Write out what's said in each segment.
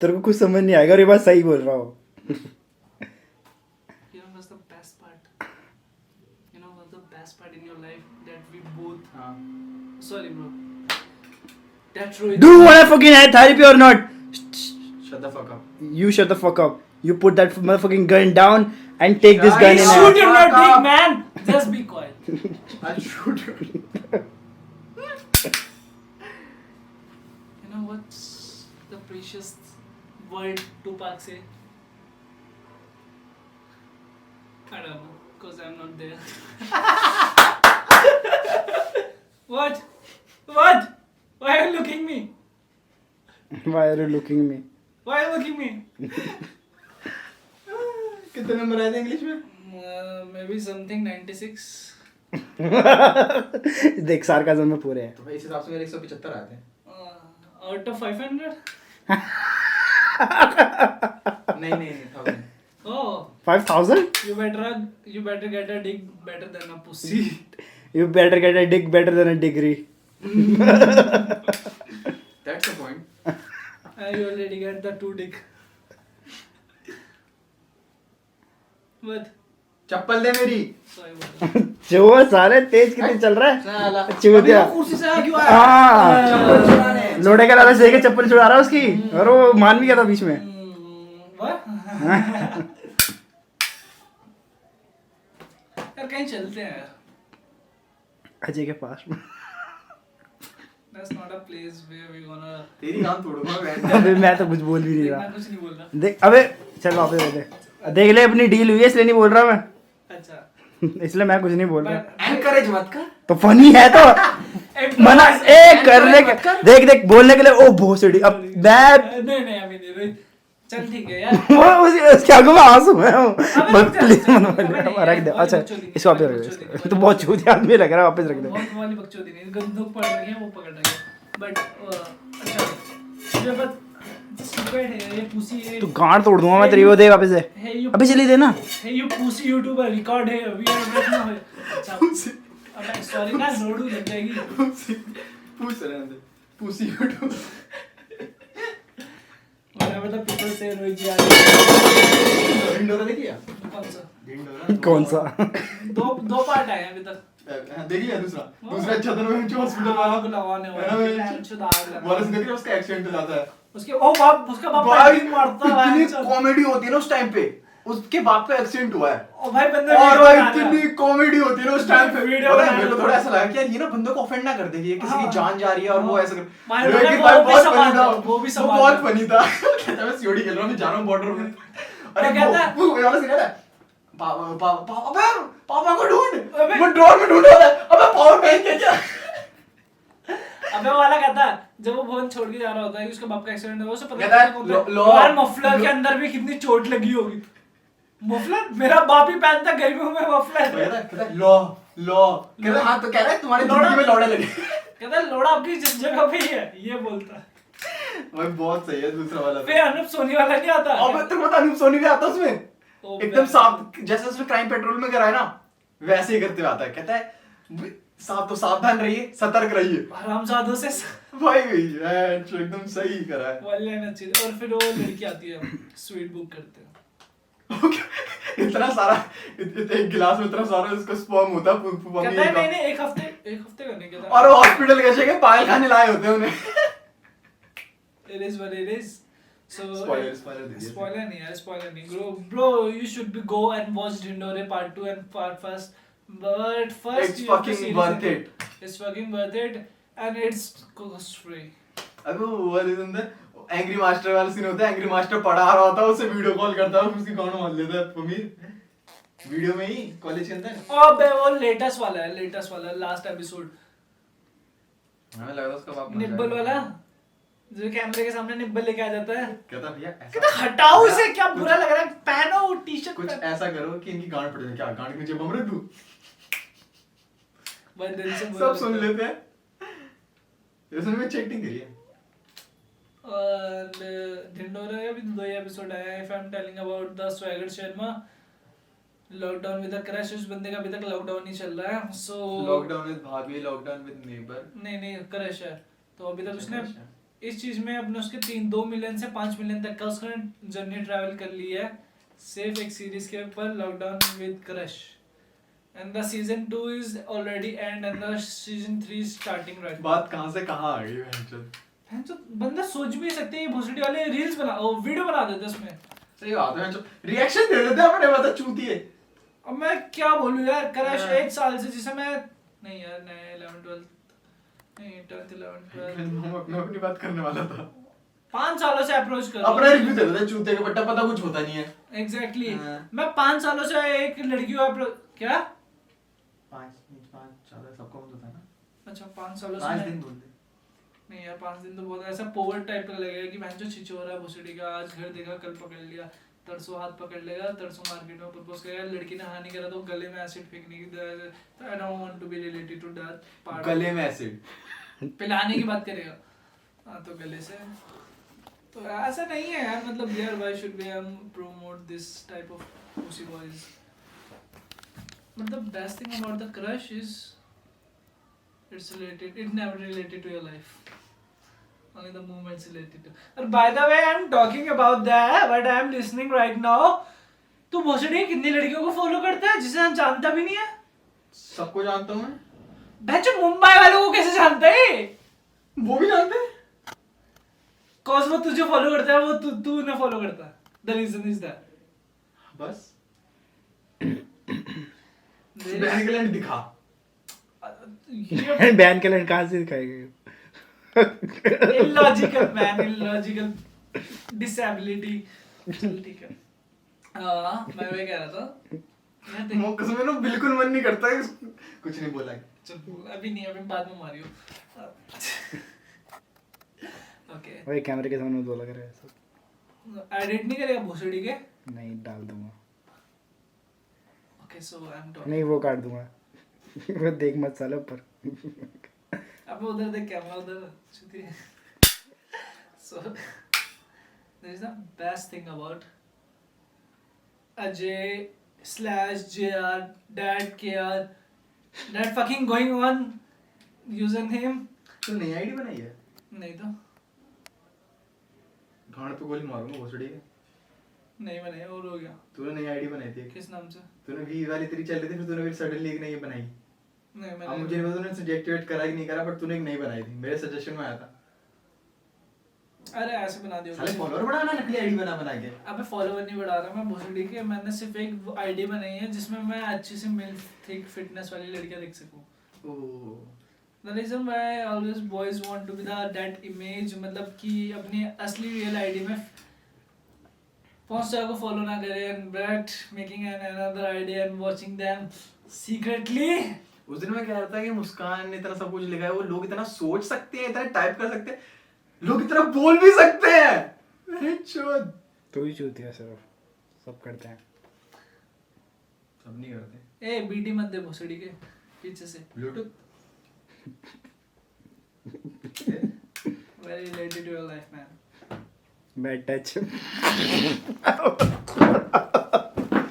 तेरे को कुछ समझ नहीं आएगा और ये बात सही बोल रहा हूँ. You know what's the best part? You know what's the best part in your life that we both. Sorry, bro. That Rohit. Do you want to fucking have therapy or not? Shut the fuck up. You shut the fuck up. You put that motherfucking gun down and take this Guys, gun in Shoot hand. him, not dick, man. Just be quiet. I'll shoot you. You know what's the precious word Tupac say? I don't know, cause I'm not there. What? What? Why are you looking me? Why are you looking me? Why are you looking me? कितने number आए थे English में? Maybe something 96. देख sarcasm में पूरे हैं. तो भाई इस हिसाब से मेरे 175 आए थे. Out of 500? नहीं 1000. Oh, 5,000? you better get a dick better than a pussy. You better get a dick better than a degree. That's the point. I already get the 2 dick. What? चप्पल दे मेरी. Sorry about that. जो सारे तेज कितने चल रहा है? साला. चूतिया. अभी वो कुर्सी से क्यों आया? हाँ. चप्पल चुराने. लोड़े का लाला से के चप्पल छुड़ा रहा है उसकी और वो मान भी गया था बीच में. What? यार कहीं चलते हैं यार. अजय के पास में. That's not a place where we gonna. तेरी कान तोड़ूंगा मैं. अबे मैं तो कुछ बोल भी नहीं मैं रहा. कुछ नहीं बोल रहा. देख अबे चल वापस दे. देख ले अपनी डील हुई है इसलिए नहीं बोल रहा मैं. अच्छा. इसलिए मैं कुछ नहीं बोल रहा. एनकरेज मत कर. तो फनी है तो मना ए करने के देख बोलने के लिए ओ भोसड़ी अब मैं नहीं अभी नहीं रोहित. चल ठीक है यार. वो उसके आगे में आंसू है अबे बस प्लीज मना अबे नहीं, रख दे. वाली अच्छा बकचोदी नहीं, इसको वापस वाली रख बकचोदी दे. नहीं, तो बहुत चूतिया आदमी लग रहा है वापस रख दे. बहुत वाली बकचोदी नहीं. बंदूक पकड़ रही है वो पकड़ रही है. बट अच्छा ये बट स्टूपिड है ये पुसी है. तू गांड तोड़ दूंगा मैं तेरी. वो दे वापस दे. Hey, you अबे चली दे ना. Hey, you pussy YouTuber, record है. We are breaking up. अच्छा. अबे sorry ना नोडू लग जाएगी. पूछ रहे हैं. पूसी YouTube. Whatever the people say Rohit ji आ रहे ढिंडोरा देखिए. हैं. कौन सा? ढिंडोरा. कौन सा? दो पार्ट आए हैं अभी तक. देखिए दूसरा छतन में जो हॉस्पिटल वाला आग लगाने वाला है. टेंशन आग लगाने. वाला से देख रहे हो उसका एक्सीडेंट हो जाता है. उसके ओ बाप उसका बाप भाई पैकिंग मारता है. इतनी कॉमेडी होती है ना उस टाइम पे. उसके बाप का एक्सीडेंट हुआ है. ओ भाई बंदे और वीडियो भाई बना रहा है. इतनी कॉमेडी होती है ना उस टाइम पे. वीडियो पता है, बना मेरे को रहा थोड़ा है. ऐसा लगा कि यार ये ना बंदे को ऑफेंड ना कर दे कि ये किसी हाँ. की जान जा रही है और वो हाँ. ऐसा कर. भाई लेकिन वो भाई भी बहुत संभाल फनी था. वो भी वो संभाल बहुत फनी था. कहता मैं सीओडी खेल रहा हूं, मैं जा रहा हूं बॉर्डर में. अरे कहता है- वो वाला सीन है. अबे पापा को ढूंढ. अबे- वो ड्रोन में ढूंढ रहा है. अबे पावर बैंक है क्या? अबे वाला कहता है जब वो फोन छोड़ के जा रहा होता है कि उसके बाप का एक्सीडेंट हुआ उसे पता कहता है, नहीं होता लो- यार मफलर के अंदर भी कितनी चोट लगी होगी. मफलर मेरा बाप ही पहनता गर्मियों में मफलर. कहता है लो कहता है हाँ तो कह रहा है तुम्हारे जिंदगी में लौड़े लगे. कहता है लोड़ा आपकी जिस जगह पे ही है ये बोलता है. भाई बहुत सही है दूसरा वाला. फिर अनुप सोनी वाला नहीं आता. अबे तेरे को तो अनुप सोनी भी आता है उसमें. ओ एकदम बे- साफ जैसे उसने क्राइम पेट्रोल में करा है ना वैसे ही करते हुए आता है. कहता है साफ तो सावधान रहिए सतर्क रहिए. हरामजादों से भाई एकदम सही करा है. वाली लाइन अच्छी है. और फिर वो लड़की आती है स्वीट बुक करते हैं. इतना सारा एक गिलास में इतना सारा उसका स्पर्म होता है कहता है नहीं एक हफ्ते का नहीं कहता. और वो हॉस्पिटल कैसे के पायल खाने लाए होते हैं उन्हें. It is what it is. So Spoiler दीजिए. spoiler नहीं. Bro, you should go and watch Dindore part 2 and part first. But first It's you have to fucking see worth it. It's fucking worth it and it's cost free. अबे वो वाले अंदर angry master वाला scene होता है. Angry master पढ़ा रहा होता है उसे वीडियो कॉल करता है उसकी कौन मान लेता है पमीर वीडियो में ही कॉलेज के अंदर. अबे वो लेटेस्ट वाला लास्ट एपिसोड. हमें लगा था उसका बाप मर निब्बल जाएगा. वाला जो कैमरे के सामने निब्बल लेके आ जाता है. कहता भैया कहता ऐसा हटाओ इसे क्या बुरा लग रहा है. पहनो टी-शर्ट कुछ ऐसा करो कि इनकी गांड फट जाए. क्या गांड के नीचे बम रहे तू. बंदे से सब सुन लेते हैं. ये सुन में चेटिंग करी है. और ढिंडोरा का भी 2 एपिसोड आया है. If I am telling about the swagger Sharma lockdown with the crush. उस बंदे का अभी तक लॉकडाउन नहीं चल रहा है. सो लॉकडाउन विद भाभी लॉकडाउन विद नेबर. नहीं क्रश है. तो अभी तक उसने इस चीज में अपने उसके 2 मिलियन से 5 मिलियन तक का उसने जर्नी ट्रैवल कर ली है सिर्फ एक सीरीज के ऊपर, lockdown with crush. And the season 2 is already and and the season 3 starting right. बात कहां से कहां आ गई भैंचोद। तो बंदा सोच भी नहीं सकते, ये भोसड़ी वाले रील्स बना वीडियो बना देते उसमें। सही बात है भैंचोद, रिएक्शन दे देते अपने, बता चूतिए। अब मैं क्या बोलूं यार, क्रश 1 साल से, जिसे मैं नहीं यार नहीं 11 12 नहीं 10th 11 12 मैं अपनी बात करने वाला था। 5 सालों से अप्रोच कर अपना रिव्यू दे देते चूते के, बट्टा पता कुछ होता नहीं है। एग्जैक्टली हाँ। मैं 5 सालों से एक लड़की को अप्रोच क्या 5 साल सबको होता है ना। अच्छा 5 सालों से 5 मैं- दिन बोल दे। नहीं यार 5 दिन तो बहुत ऐसा पोवर टाइप का लगेगा कि भैंचो छिछोरा है भोसड़ी का, आज घर देखा कल पकड़ लिया, तरसों हाथ पकड़ लेगा, तरसों मार्केट में प्रपोज करेगा, लड़की ने हाँ नहीं करा तो गले में एसिड फेंकने की, तो I don't want to be related to that part. गले में एसिड पिलाने की बात करेगा, हाँ तो गले से। तो ऐसा नहीं है यार, मतलब यार why should we promote this type of pussy boys? मतलब best thing about the crush is it never related to your life. Only the moments related to. And by the way, I'm talking about that, but I'm listening right now. तू भोसड़ी कितनी लड़कियों को follow करता है जिसे हम जानता भी नहीं है? सबको जानता हूँ मैं। बच्चे मुंबई वालों को कैसे जानता है? वो भी जानते हैं। कॉज वो तुझे फॉलो करता है, वो तू उन्हें फॉलो करता है। The reason is that. बस बहन के लिए दिखा। बैन के लड़का कहाँ से दिखाएगा? illogical man, illogical disability. चल ठीक है। मैं वही कह रहा था। यार देख, मौके में ना बिल्कुल मन नहीं करता है, कुछ नहीं बोला। चल अभी नहीं, अभी बाद में मारियो। ओके वही कैमरे के सामने बोला करे ऐसा। एडिट नहीं करेगा भोसड़ी के? नहीं डाल दूंगा। Okay so I am talking. नहीं वो काट दूंगा। वो देख मत साले ऊपर। अब उधर देख, कैमरा उधर चुती है। So there is the best thing about Ajay / JR Dad KR that fucking going on username. तो नई आईडी बनाई है? नहीं तो गांड पे गोली मारूंगा भोसड़ी के। नहीं बनाई, और हो गया। तूने नई आईडी बनाई थी? किस नाम से? तूने वी वाली तेरी चल रही थी, फिर तूने फिर सडनली एक नई बनाई। नहीं अब मैंने मुझे नहीं पता तूने डिएक्टिवेट करा कि नहीं करा, बट तूने एक नई बनाई थी, मेरे सजेशन में आया था। अरे ऐसे बना दिया साले फॉलोअर बढ़ाना, नकली आईडी बना के। अबे फॉलोवर नहीं बढ़ा रहा मैं भोसड़ी के, मैंने सिर्फ एक आईडी बनाई है जिसमें मैं अच्छी सी मिल्फ थिक फिटनेस वाली लड़कियां देख सकूं। ओह The reason why always boys want to be that image, मतलब कि अपनी असली रियल आईडी में 5 को फॉलो ना करें, but making another ID and watching them secretly. उस दिन मैं कह रहा था कि मुस्कान ने इतना सब कुछ लिखा है, वो लोग इतना सोच सकते हैं, इतना टाइप कर सकते हैं, लोग इतना बोल भी सकते हैं। अरे चोद। तू ही चूतिया सिर्फ, सब करते हैं। सब नहीं करते। ए बीटी मत दे भोसड़ी के पीछे से। Bluetooth Very related to your life, man. Bad touch.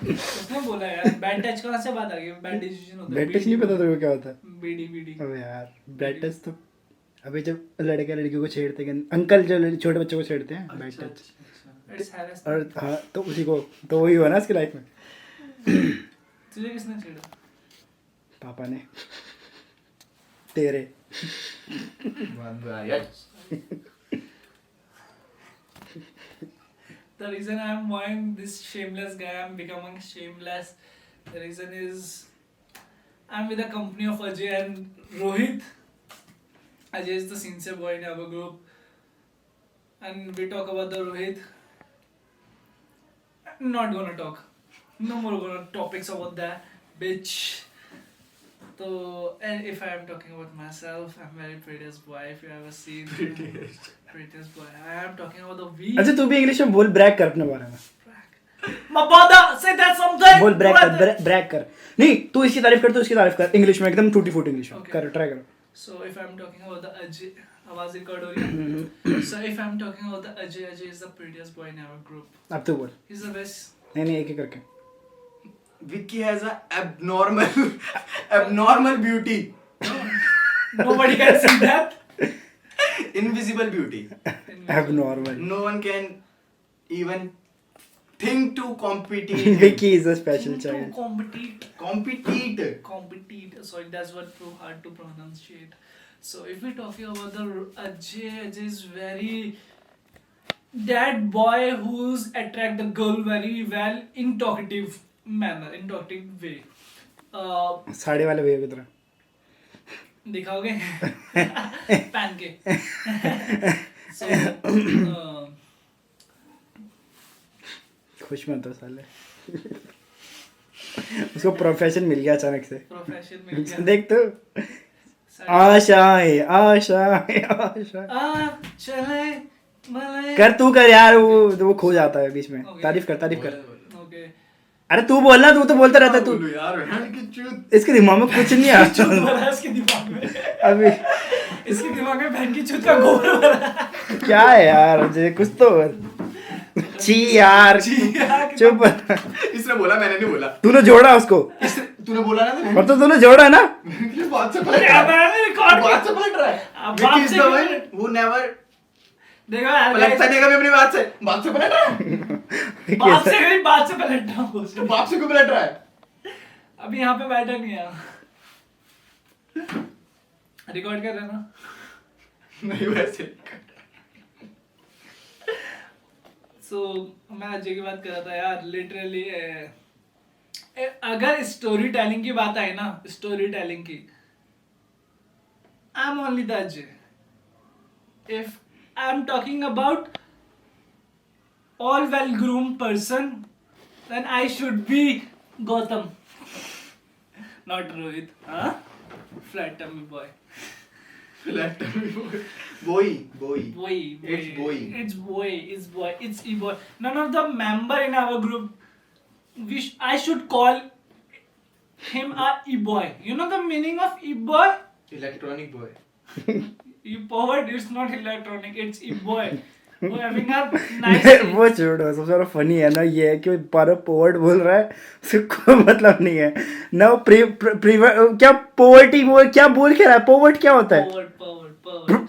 उसने बोला यार बैड टच कहाँ से बात आ गई? बैड डिसीजन होता है। बैड टच नहीं पता तेरे को क्या होता है? बीडी। अबे यार बैड टच तो अबे जब लड़के लड़कियों को छेड़ते हैं, अंकल जो छोटे बच्चों को छेड़ते हैं, बैड टच। It's harassment. और हाँ तो उसी को तो वही हुआ ना उसकी लाइफ में। तुझे किसने छेड़ा? पापा ने तेरे। The reason I'm buying this shameless guy, I'm becoming shameless. The reason is I'm with the company of Ajay and Rohit. Ajay is the sincere boy in our group, and we talk about the Rohit. Not gonna talk. No more gonna topics about that bitch. So, and if I'm talking about myself, I'm very prettiest boy. If you ever seen prettiest boy, I am talking about the V. अच्छा तू भी English में बोल, brake कर अपने बारे में। Mabada, say that something. बोल ब्रैक कर। नहीं तू इसकी तारीफ कर, तो इसकी तारीफ कर इंग्लिश में, एकदम टूटी फूटी इंग्लिश में Okay. कर, ट्राई कर। So if I'm talking about the Ajay, आवाज रिकॉर्ड हो रही है। So if I'm talking about the Ajay is the prettiest boy in our group. अब तू बोल। He's the best. नहीं एक एक करके। Vicky has a abnormal beauty. Nobody can see that. Invisible beauty. Abnormal. No one can even think to compete. Vicky is a special To child. Compete. Sorry, that's what too hard to pronunciate. So if we're talking about the Ajay is very that boy who's attract the girl very well in talkative manner, in talkative way. Sari वाले भैया की तरह. दिखाओगे पहन के. So खुश मत हो साले. उसको प्रोफेशन मिल गया अचानक से. प्रोफेशन मिल गया. देख तो आशाएं आशाएं आशा चले मले. कर तू कर यार, वो खो जाता है बीच में. Okay. तारीफ कर. ओके. अरे तू बोलना, तू तो बोलता रहता है तू. बोलो यार बहन की चूत. इसके दिमाग में कुछ नहीं आता चूत भरा इसके दिमाग में. अभी. इसके दिमाग में बहन की चूत का गोबर भरा. क्या है यार, मुझे कुछ तो छी यार. चुप. इसने बोला, मैंने नहीं बोला. तूने जोड़ा उसको. तूने बोला ना. और तो तूने जोड़ा ना. बात से पलट रहा है. बात से पलट रहा है. Vicky is the one who never देखो यार, पलटता नहीं कभी अपनी बात से. बात से पलट रहा है. बात से पलट रहा हूँ. तो बात से क्यों पलट रहा है? अभी यहाँ पे बैठा नहीं है. रिकॉर्ड कर रहे हैं ना. नहीं वैसे. So मैं अजय की बात कर रहा था यार. लिटरली अगर स्टोरी टेलिंग की बात आई ना, स्टोरी टेलिंग की, I am only the Ajay. If I am talking about all well groomed person, then I should be Gautam, not Rohit. Huh? Flat tummy boy. Flat tummy boy. Boy. It's boy. It's e-boy. None of the member in our group, I should call him a e-boy. You know the meaning of e-boy? Electronic boy. E-powered, it's not electronic, it's e-boy. वो having a nice वो छोड़ो. सबसे ज्यादा funny है ना ये है कि पर पोवर्ट बोल रहा है, उसको कोई मतलब नहीं है ना. क्या पोवर्टी बोल, क्या बोल के रहा है? पोवर्ट क्या होता है?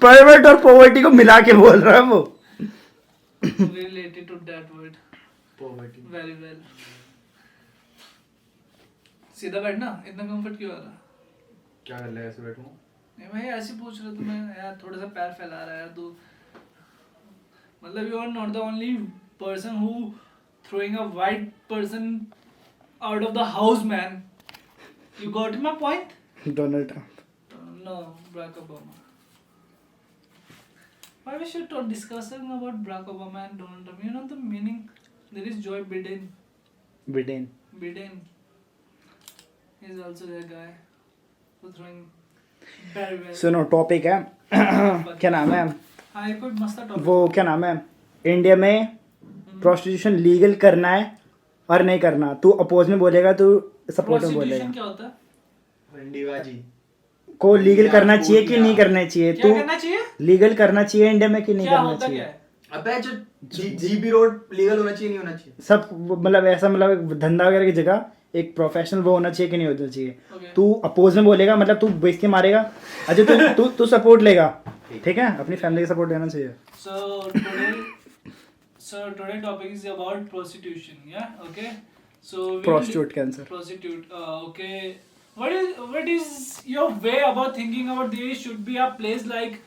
परवर्ट और पोवर्टी को मिला के बोल रहा है वो. related to that word Poverty. very well. सीधा बैठना. इतना कंफर्ट क्यों आ रहा? क्या कर लेगा ऐसे बैठूं? नहीं भाई, ऐसे पूछ रहा तुम्हें यार. थोड़ा सा पैर फैला रहा है यार तू. मतलब you are not the only person who throwing a white person out of the house, man. You got my point? Donald Trump. No, Barack Obama. Why we should talk discussing about Barack Obama and Donald Trump? You know the meaning? There is Joe Biden. Biden. He's also the guy who throwing very well. सुनो topic है. क्या नाम है हाँ, ये कोई मस्त topic. वो, क्या नाम है, इंडिया में प्रोस्टिट्यूशन लीगल करना है और नहीं करना. तू अपोज में बोलेगा, तू सपोर्ट में बोलेगा. क्या होता है? रंडीबाजी को लीगल करना चाहिए कि नहीं करना चाहिए? क्या तू करना चाहिए? लीगल करना चाहिए इंडिया में कि नहीं क्या करना होता क्या चाहिए? है? अबे जो जीबी रोड लीगल होना चाहिए नहीं होना चाहिए? सब मतलब ऐसा, मतलब एक धंधा वगैरह की जगह एक प्रोफेशनल वो होना चाहिए कि नहीं होना चाहिए? Okay. तू अपोज में बोलेगा, मतलब तू बेच के मारेगा. अच्छा तू सपोर्ट लेगा, ठीक है? अपनी फैमिली का सपोर्ट लेना चाहिए. So today topic is about prostitution. Yeah. Okay. So Prostitute cancer. Prostitute. Okay. What is your way about thinking about this? Should be a place like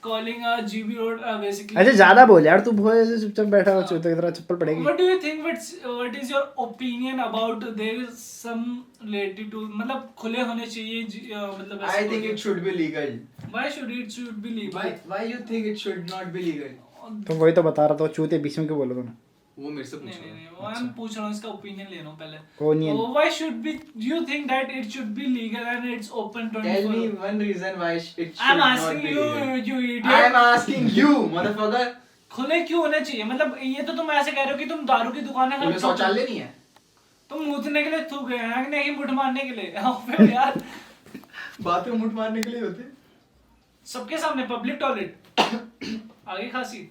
calling a GB road basically. अच्छा ज्यादा बोल यार, तू बहुत ऐसे चुपचाप बैठा हो, तो इतना चप्पल पड़ेगी. What do you think? What is your opinion about there is some related to, मतलब खुले होने चाहिए मतलब. I think it should be legal. Why should it be legal? Why you think it should not be legal? तो वही तो बता रहा था, चूते बीच में क्यों बोलो तुम? वो मेरे से नहीं पूछो. नहीं, वो मैं पूछ रहा हूँ, इसका ओपिनियन ले रहा हूँ पहले. वो नहीं है. Why should be? Do you think that it should be legal and it's open 24? Tell me one reason why it should I'm not asking be you, legal. you idiot. I am asking you, motherfucker. खुले क्यों होने चाहिए? मतलब ये तो तुम ऐसे कह रहे हो कि तुम दारू की दुकान तुम्हें शौचालय नहीं है? तुम मूतने के लिए थूक गए हैं, नहीं मुठ मारने के लिए. अबे यार, बातें मुठ मारने के लिए होते. सबके सामने पब्लिक टॉयलेट. आगे खांसी.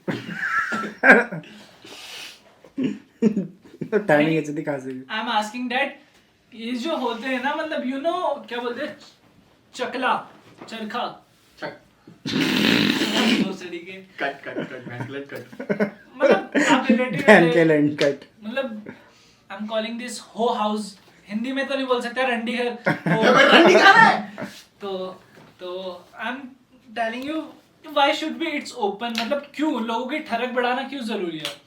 टाइमिंग अच्छी थी खांसी की. आई एम आस्किंग दैट ये जो होते हैं ना, मतलब क्या बोलते हैं, चकला, चरखा. चक भोसड़ी के कट मैंकलेट कट मतलब आप रिलेटिव मैंकलेट कट मतलब आई एम कॉलिंग दिस हो हाउस, हिंदी में तो नहीं बोल सकता रंडी घर रंडी कहाँ है? तो I am telling you why should be it's open, मतलब क्यों लोगों की ठरक बढ़ाना क्यों जरूरी है?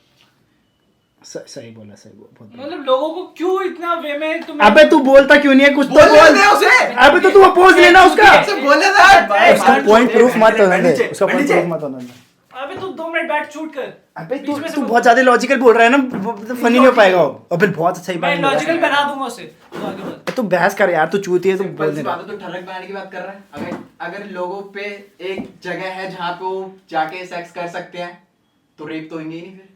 सही बोला मतलब लोगों को क्यों इतना वे में तुम अबे तू बोलता क्यों नहीं है कुछ तो बोलने बोल दे उसे। अबे तो तू अपोज लेना उसका ऐसे बोलने दे। उसका पॉइंट प्रूफ मत होने दे उसका पॉइंट नीचे। प्रूफ मत होने दे अबे तू 2 मिनट बैठ शूट कर। अबे बीच में से तू बोल। बहुत ज्यादा लॉजिकल बोल रहा है ना फनी नहीं हो पाएगा वो अबे बहुत सही मैं बात लॉजिकल बना दूंगा उसे, तो आगे बढ़। तू बहस कर यार तू चूती है तू सिंपल बोल सी दे बात है, तो ठरक बनाने की बात कर रहा है। अगर लोगों पे एक जगह है जहाँ पे वो जाके सेक्स कर सकते हैं तो रेप तो होंगे ही नहीं फिर।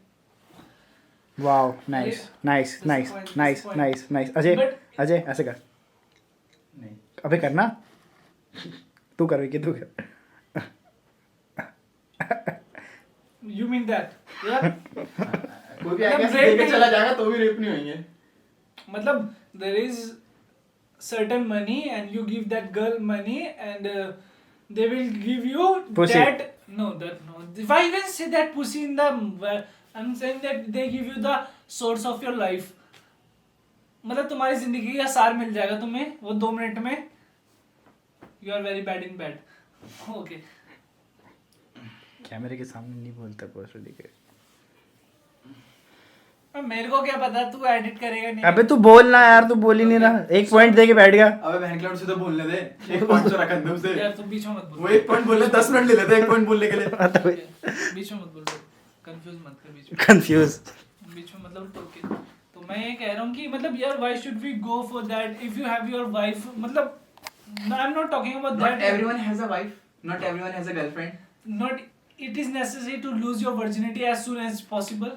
Wow nice nice That's the nice point, nice that's the point. Nice nice Ajay But- Ajay ऐसे कर नहीं अबे करना तू कर कि तू कर You mean that? Yeah? कोई भी आगे मतलब ऐसे rape देके नहीं- चला जाएगा तो भी रेप नहीं होंगे। मतलब there is certain money and you give that girl money and they will give you Pussy. that no. Why even say that pussy in the I'm saying that they give you the source of your life. मतलब तुम्हारी जिंदगी का सार मिल जाएगा तुम्हें वो 2 minute में। You are very bad in bed. Okay. कैमरे के सामने नहीं बोलता पोस्टर के अब मेरे को क्या पता तू एडिट करेगा नहीं। अबे तू बोल ना यार तू बोल ही नहीं रहा एक पॉइंट दे के बैठ गया अबे बहन क्लाउड से तो बोलने दे। एक पॉइंट तो रखा दे उसे। यार तू बीच में मत वो बोल। एक पॉइंट बोल ले 10 मिनट ले लेते हैं एक पॉइंट बोलने के लिए। बीच में मत बोल। कंफ्यूज मत कर बीच में। कंफ्यूज बीच में मतलब टोके। तो मैं ये कह रहा हूँ कि मतलब यार why should we go for that if you have your wife, मतलब I am not talking about Not that. everyone has a wife. Not everyone has a girlfriend. Not it is necessary to lose your virginity as soon as possible.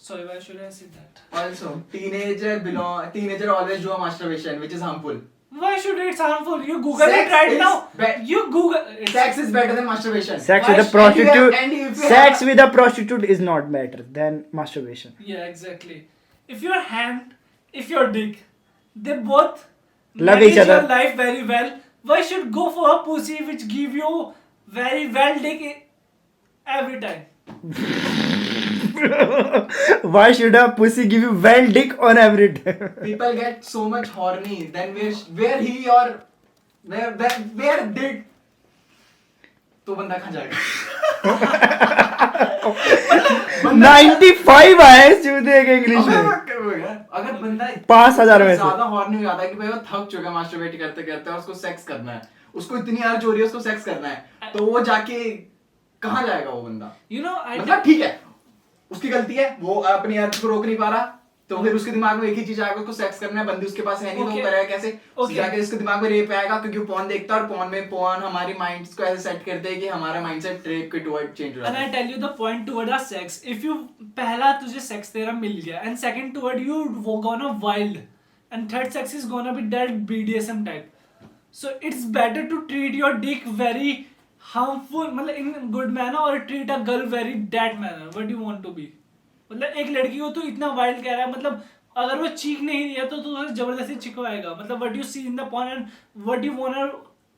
Sorry, why should I say that? Also, teenager always do a masturbation, which is harmful. Why should it's harmful? You Google Sex it right is now. bad. You Google it's, Sex is better than masturbation. sex Why with a should- prostitute and if you sex have- with a prostitute is not better than masturbation Yeah, exactly. If your hand, if your dick, they both Love manage each other. your life very well. Why should go for a pussy which give you very well dick every time? why should a pussy give you well dick on every day People get so much horny. Then where he or where did तो बंदा कहाँ जाएगा? 95 आए चूते के English में अगर बंदा 5,000 में से। ज्यादा हॉर्नी हो जाता है कि भाई वो थक चुका है मास्टरबेट करते करते और उसको सेक्स करना है, उसको इतनी अर्ज हो रही है उसको सेक्स करना है, तो वो जाके कहाँ जाएगा वो बंदा? You know, I मतलब ठीक है उसकी गलती है, वो अपनी अर्ज को रोक नहीं पा रहा, तो फिर उसके दिमाग में एक ही चीज आएगा उसको सेक्स करना है, बंदी उसके पास है नहीं तो वो Okay. करेगा कैसे? Okay. जाके इसके दिमाग में रेप आएगा क्योंकि वो पॉर्न देखता है और पॉर्न हमारी माइंड्स को ऐसे सेट करते हैं कि हमारा माइंडसेट रेप के टुवर्ड चेंज हो and जाता I है। tell you the point toward a sex. If you पहला तुझे sex तेरा मिल गया and second toward you वो gonna wild and third sex is gonna be that BDSM type. So it's better to treat your dick very harmful मतलब in good manner or treat a girl very that manner. What do you want to be? मतलब एक लड़की को तू इतना wild कह रहा है, मतलब अगर वो चीख नहीं रही है तो तू उसे जबरदस्ती चिखवाएगा, मतलब what you see in the porn and what you want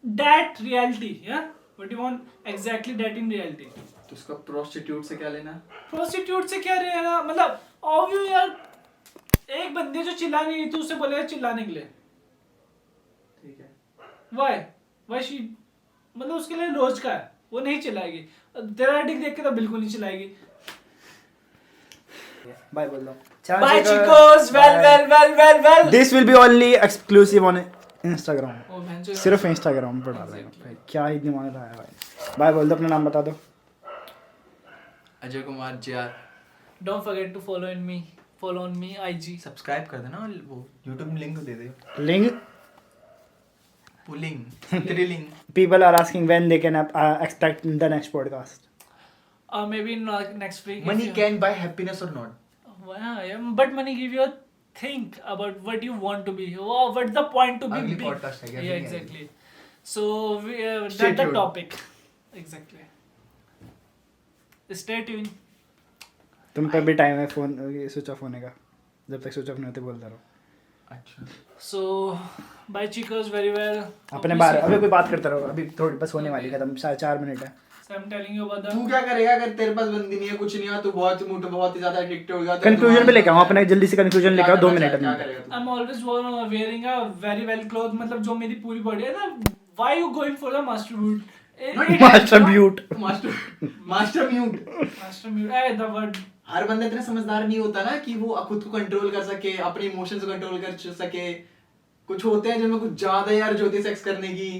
that reality, या what you want exactly that in reality. तो उसका प्रोस्टिट्यूट से क्या लेना? प्रोस्टिट्यूट से क्या रहेगा, मतलब ऑब्वियो यार एक बंदे जो चिल्ला नहीं रही तू उसे बोलेगा चिल्लाने के लिए, ठीक है। व्हाई शी मतलब उसके लिए रोज का है, वो नहीं चिल्लाएगी। तेरा डिक देख के तो बिल्कुल नहीं चिल्लाएगी। बाय बोल दो Bye chicos, well. This will be only exclusive on Instagram ओ भैंचो सिर्फ इंस्टाग्राम पर डालेगा भाई, क्या ही दिमाग लगाया भाई। बाय बोल दो अपना नाम बता दो। Ajay Kumar JR। Don't forget to follow on me IG। Subscribe कर देना, वो YouTube में लिंक दे दे। Link pulling thrilling. people are asking when they can expect the next podcast. Maybe next week. Money can buy happiness or not? Yeah, but money give you a think about what you want to be, what the point to be Ugly big. podcast है क्या? Yeah, exactly. So that's Stay the tuned. topic. Exactly. Stay tuned. तुम पे भी time है phone switch off होने का, जब तक स्विच ऑफ नहीं होते बोलता रहो। अच्छा। So bye chicos, very well. अपने बारे अभी कोई बात करते रहो, अभी थोड़ी बस होने वाली खत्म, 4 मिनट है। So I'm telling you about the. तू क्या करेगा अगर तेरे पास बंदी नहीं है, कुछ नहीं है, तू बहुत ही ज्यादा एडिक्टेड हो गया? कंक्लूजन पे लेके आओ अपना, जल्दी से कंक्लूजन लेके आओ, 2 मिनट क्या में। करेगा तू? I'm always wearing a very well clothed, मतलब जो मेरी पूरी बॉडी है ना, why you going for the master boot? Master beaut, master mute. Master boot, hey, the word. हर बंदा इतना समझदार नहीं होता ना कि वो खुद को कंट्रोल कर सके, अपने इमोशंस को कंट्रोल कर सके। कुछ होते हैं जिनमें कुछ ज्यादा यार जो होती है सेक्स करने की।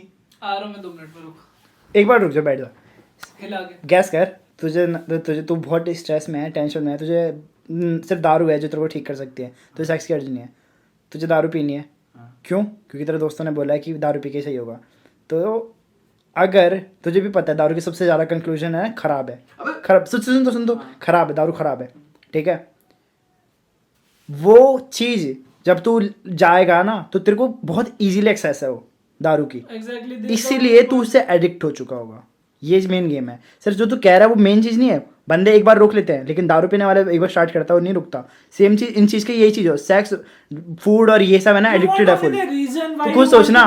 आ रहा हूँ मैं 2 मिनट में, रुक। एक बार रुक जा, बैठ जा, हिला के। गैस कर। तुझे तू बहुत स्ट्रेस में है, टेंशन में है, तुझे सिर्फ दारू है जो तेरे को ठीक कर सकती है, तुझे सेक्स की अर्ज नहीं है, तुझे दारू पीनी है। क्यों? क्योंकि तेरे दोस्तों ने बोला है कि दारू पी के सही होगा। तो अगर तुझे भी पता है दारू की सबसे ज़्यादा कंक्लूजन है खराब है, खराब, सुन तो खराब है, दारू खराब है, ठीक है। वो चीज़ जब तू जाएगा ना तो तेरे को बहुत इजीली एक्सेस है वो दारू की, Exactly, इसीलिए तू उससे एडिक्ट हो चुका होगा। ये मेन गेम है सर, जो तू कह रहा है वो मेन चीज़ नहीं है। बंदे एक बार रोक लेते हैं, लेकिन दारू पीने वाले एक बार स्टार्ट करता है और नहीं रुकता। सेम चीज़ इन चीज़ की यही चीज़ हो, सेक्स, फूड और ये सब है ना, एडिक्टेड है फुल। तो खुद सोचना,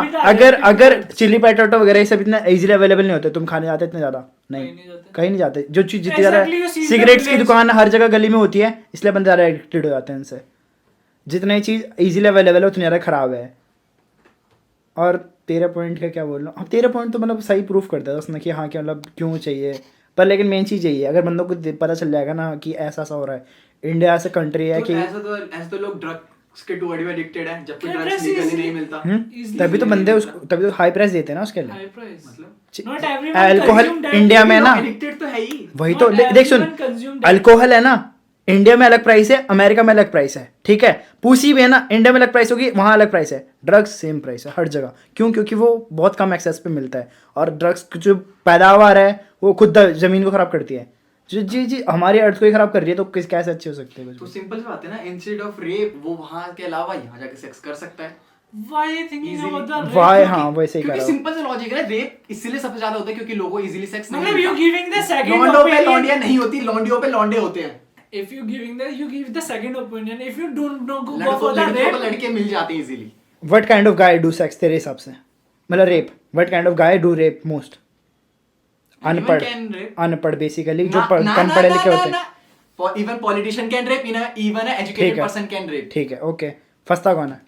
अगर चिली पैटाटो वगैरह ये सब इतना इजीली अवेलेबल नहीं होते, तुम खाने जाते इतने ज़्यादा नहीं, कहीं नहीं जाते। जो चीज़ जितनी ज़्यादा, सिगरेट्स की दुकान हर जगह गली में होती है, इसलिए बंदे ज़्यादा एडिक्टेड हो जाते हैं इनसे। जितना ही चीज़ इजीली अवेलेबल है उतनी ज़्यादा ख़राब है। और तेरा पॉइंट का क्या बोल रहा हूँ, तेरा पॉइंट तो मतलब सही प्रूफ करता है उसने कि हाँ क्या मतलब क्यों चाहिए। पर लेकिन मेन चीज़ यही है, अगर बंदों को पता चल जाएगा ना कि ऐसा हो रहा है, इंडिया ऐसा कंट्री है कि ऐसा तो लोग ड्रग्स के टू एडिक्टेड हैं, जबकि ड्रग्स लीगली नहीं मिलता। तभी तो बंदे उसको, तभी तो हाई प्राइस देते हैं ना उसके लिए। High price. मतलब Not everyone alcohol consume that. India में ना, एडिक्टेड तो है ही। वही तो Not देख सुन, everyone consume that. अल्कोहल है ना, इंडिया में अलग प्राइस है, अमेरिका में अलग प्राइस है, ठीक है। पूसी भी है ना, इंडिया में अलग प्राइस होगी, वहाँ अलग प्राइस है। ड्रग्स सेम प्राइस है हर जगह। क्यों? क्योंकि वो बहुत कम एक्सेस पे मिलता है, और ड्रग्स की जो पैदावार है वो खुद ज़मीन को ख़राब करती है। जी हमारी अर्थ को ही ख़राब कर रही है, तो कैसे अच्छे हो सकते हैं? तो सिंपल सी बात है ना, इंस्टेड ऑफ रेप वो वहाँ के अलावा यहाँ जाके सेक्स कर सकता है। Why are you thinking about the rape? Why, हाँ वैसे ही कर क्योंकि रहा हूँ। सिंपल सा लॉजिक है, रेप इसलिए सबसे ज्यादा होता है क्योंकि लोगों को इजीली सेक्स नहीं मतलब you giving the second लॉन्डो पे opinion. लॉन्डियां नहीं होती, लॉन्डियों पे लॉन्डे होते हैं। If you give the second opinion, if you don't go for लड़कों the लड़कियों को rape, लड़के मिल जाते हैं easily. What kind of guy do sex तेरे हिसाब से? मतलब rape, what kind of guy do rape most? Anyone can rape. अनपढ़ बेसिकली, जो कम पढ़े लिखे होते हैं। Even politician can rape, even educated person can rape. ठीक है, ओके। फंसता कौन है?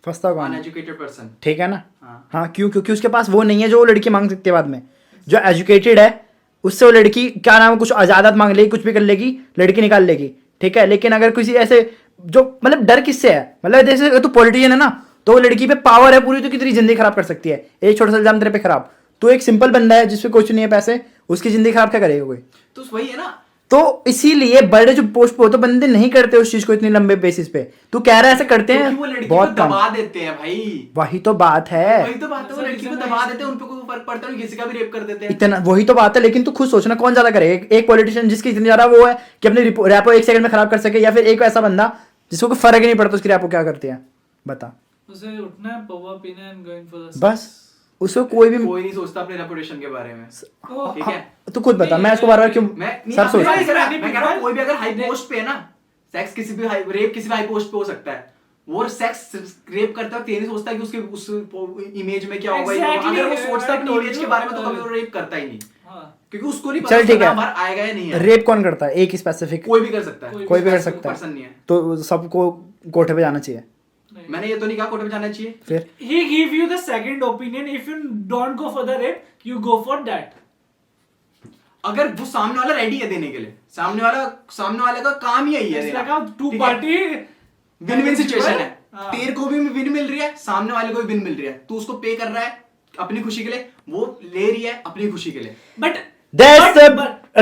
फंसता कौन है? Uneducated person. ठीक है ना? हाँ। हाँ, क्यों? क्योंकि उसके पास वो नहीं है जो वो लड़की मांग सकती है बाद में। जो एजुकेटेड है उससे वो लड़की क्या नाम है, कुछ आजादात मांग लेगी, कुछ भी कर लेगी, लड़की निकाल लेगी, ठीक है। लेकिन अगर किसी ऐसे जो मतलब डर किससे है, मतलब जैसे अगर तू पॉलिटिशियन है ना, तो वो लड़की पे पावर है पूरी, तो कितनी जिंदगी खराब कर सकती है। एक छोटा सा इल्जाम तेरे पे खराब, तो एक सिंपल बंदा है जिसपे कुछ नहीं है पैसे, उसकी जिंदगी खराब क्या करेगा कोई? तो वही है ना, तो इसीलिए बड़े जो पोस्ट पे हो तो बंदे नहीं करते उस चीज को इतनी लंबे बेसिस पे। तू कह रहा है ऐसे करते हैं, क्योंकि वो लड़की बहुत को कम। दबा देते हैं भाई। वही तो बात है, वही तो बात है, वो लड़की को दबा देते हैं, उन पे कोई फर्क पड़ता नहीं, किसी का भी रेप कर देते हैं। इतना, वही तो बात है। लेकिन तू खुद सोचना कौन ज्यादा करे, एक पॉलिटिशियन जिसकी इतनी ज्यादा वो है कि अपने रैपो 1 सेकंड में खराब कर सके, या फिर एक ऐसा बंदा जिसको कोई फर्क ही नहीं पड़ता उसकी रैपो क्या करती है, बता। उसे उठना है, पवा पीना है and going for the बस उसको कोई भी कोई नहीं सोचता अपने रेपुटेशन के बारे में। Oh, ठीक है, तू खुद बता, मैं इसको बार बार क्यों सब सोचता हूँ? मैं कह रहा हूँ कोई भी अगर हाई पोस्ट पे है ना, सेक्स किसी भी रेप किसी भी हाई पोस्ट पे हो सकता है। वो सेक्स रेप करता है, ये नहीं सोचता कि उसके उस इमेज में क्या होगा। Exactly, अगर वो सोचता है अपनी I इमेज के बारे में तो कभी वो रेप करता ही नहीं, हाँ, क्योंकि उसको नहीं चल पता ठीक है, बाहर आएगा या नहीं है। रेप कौन करता है? एक ही स्पेसिफिक, कोई भी कर सकता है, कोई भी कर सकता पर्सन नहीं है, है। तो सबको कोठे पे जाना चाहिए। नहीं। मैंने ये तो नहीं कहा कोर्ट में जाना चाहिए। फिर He give you the second opinion. If you don't go for the rape, you go for that. अगर वो सामने वाला रेडी है देने के लिए, सामने वाले का काम ही यही है It's देना। like a two ठीक है? party विन विन सिचुएशन है। हाँ। तेरे को भी विन मिल रही है, सामने वाले को भी विन मिल रही है। तू उसको पे कर रहा है अपनी खुशी के लिए, वो ले रही है अपनी खुशी के लिए। But that's the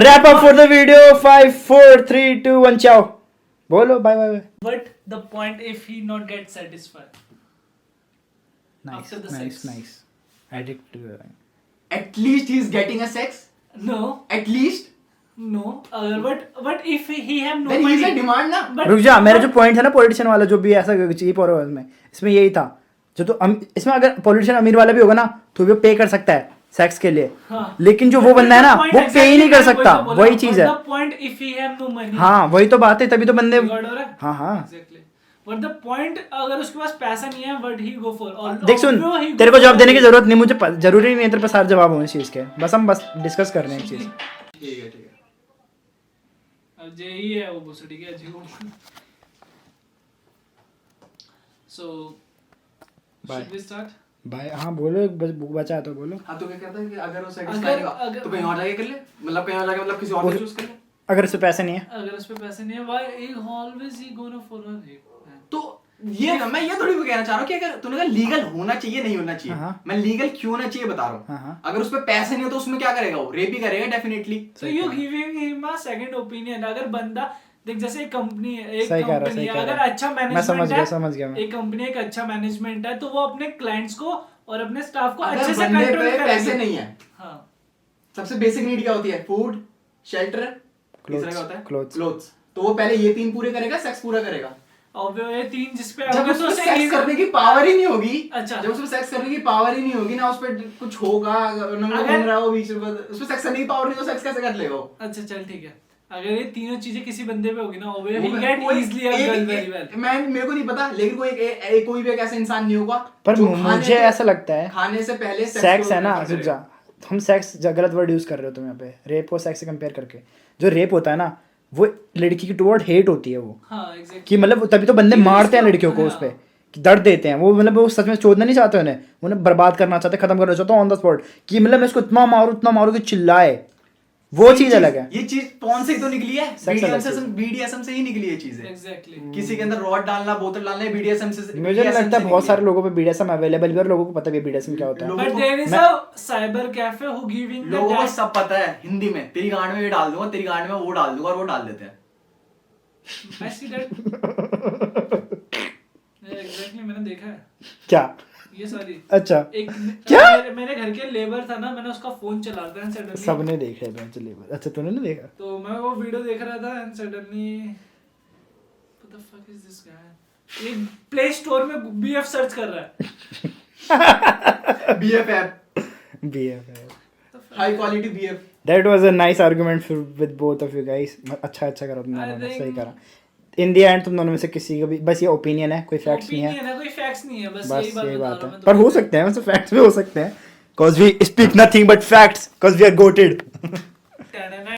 wrap up for the video. 5 4 3 2 1 ciao. बोलो bye bye. But the point if he not get satisfied. Nice After the nice sex. Nice addict. At least he is getting a sex. No, At least. no. But if he have no Then he is money. a demand ना। But- रुक जा, मेरा जो but- point है ना politician वाला, जो भी ऐसा चीप और में इसमें यही था, जो तो इसमें अगर पॉलिटिशियन अमीर वाला भी होगा ना तो वो पे कर सकता है सेक्स के लिए। हाँ। लेकिन जो वो बंदा है ना वो पे ही नहीं कर सकता, वही चीज है। The point if he have no money. हाँ वही तो बात है, तभी तो बंदे। You got it? हाँ हाँ Exactly. बट द पॉइंट अगर उसके पास पैसा नहीं है बट ही गो फॉर देख सुन, तेरे को जवाब देने की जरूरत नहीं, मुझे जरूरी नहीं है तेरे पास सारे जवाब होने चीज के, बस हम डिस्कस कर रहे हैं एक चीज। ठीक है अजय ही है वो भोसड़ी के अजय को। So Bye. Should we start? भाई हाँ बोलो, बचा तो बोलो। हाँ तो क्या कहता है कि अगर वो सेटिस्फाई नहीं तो कहीं और जाके कर ले, मतलब कहीं और जाके मतलब किसी और को चूज कर ले। अगर उससे पैसे नहीं है, अगर उस पे पैसे नहीं है why he always he gonna for तो ये मैं ये थोड़ी कहना चाह रहा हूँ कि अगर तूने कहा लीगल होना चाहिए नहीं होना चाहिए, हाँ। मैं लीगल क्यों होना चाहिए बता रहा हूँ। अगर उस पे पैसे नहीं हो तो उसमें क्या करेगा, वो रेप ही करेगा definitely. So you giving him a second opinion। अगर बंदा देख जैसे एक कंपनी है, एक सही कह रहा, कंपनी सही है, कह अगर रहा। अच्छा मैं मैनेजमेंट समझ गया मैं। एक कंपनी एक अच्छा मैनेजमेंट है तो वो अपने क्लाइंट्स को और अपने स्टाफ को अगर अच्छे से बंदे कंट्रोल पे करेगी। पैसे नहीं है, हाँ सबसे बेसिक नीड क्या होती है, फूड, शेल्टर, तीसरा क्या होता है, Clothes। क्लोथ्स। तो वो पहले ये 3 पूरे करेगा, सेक्स पूरा करेगा। और ये 3 जिस पे जब आओगे उसमें तो उसे सेक्स करने की पावर ही नहीं होगी, अच्छा। जब उसमें सेक्स करने की पावर ही नहीं होगी ना, उस पे कुछ होगा, अगर- रहा हो बीच में, उसमें सेक्स करने की पावर नहीं तो सेक्स कैसे कर लेगा वो? अच्छा चल ठीक है, अगर ये तीनों चीजें किसी बंदे पे होगी ना वो he get कोई- easily a एक- girl एक- very well। मैं मेरे को नहीं पता, लेकिन कोई भी एक ऐसा इंसान नहीं होगा पर जो मुझे ऐसा लगता है खाने से पहले सेक्स है ना, रुक जा, हम सेक्स गलत वर्ड यूज कर रहे हो तुम यहाँ पे, रेप को सेक्स से कंपेयर करके। जो रेप होता है ना वो लड़की की टुवर्ड हेट होती है वो, हाँ एग्जैक्टली कि मतलब तभी तो बंदे Because मारते हैं तो- लड़कियों को हाँ। उस पे, कि दर्द देते हैं वो, मतलब वो सच में चोदना नहीं चाहते उन्हें बर्बाद करना चाहते, खत्म करना चाहते ऑन द स्पॉट, कि मतलब मैं इसको इतना मारूं कि चिल्लाए, वो चीज अलग है। ये चीज पॉन से ही तो निकली है, Sex अलग चीज है। बीडीएसएम से ही निकली है चीजें। एग्जैक्टली किसी के अंदर रॉड डालना, बोतल डालना, बीडीएसएम से। मुझे नहीं लगता बहुत सारे लोगों पे बीडीएसएम अवेलेबल भी है और लोगों को पता भी है बीडीएसएम क्या होता है। But there is a cyber cafe who giving the लोगों को सब पता है हिंदी में, तेरी गांड में ये डाल दूंगा, तेरी गांड में वो डाल दूंगा, और वो डाल देते हैं। I see that। एग्जैक्टली मैंने देखा है क्या? ये सारी। अच्छा एक क्या? मेरे घर के लेबर था ना, मैंने उसका फोन चला रहा था एंड सडनली सबने देखा है चलिए। अच्छा तूने नहीं देखा? तो मैं वो वीडियो देख रहा था and suddenly what the fuck is this guy, ये प्ले स्टोर में बीएफ सर्च कर रहा है। BFF, BF high quality BF. That was a nice argument with both of you guys. अच्छा करा तुमने, I दोनों ने, think- सही करा। इन द एंड तुम दोनों में से किसी का भी बस ये ओपिनियन है, कोई फैक्ट्स नहीं है, Opinion है, कोई फैक्ट्स नहीं है, बस बस यही यही बता बात रहा हूं है। मैं पर हो तुम्हें। सकते हैं वैसे फैक्ट्स भी हो सकते हैं, cause we speak nothing but facts, cause we are goated।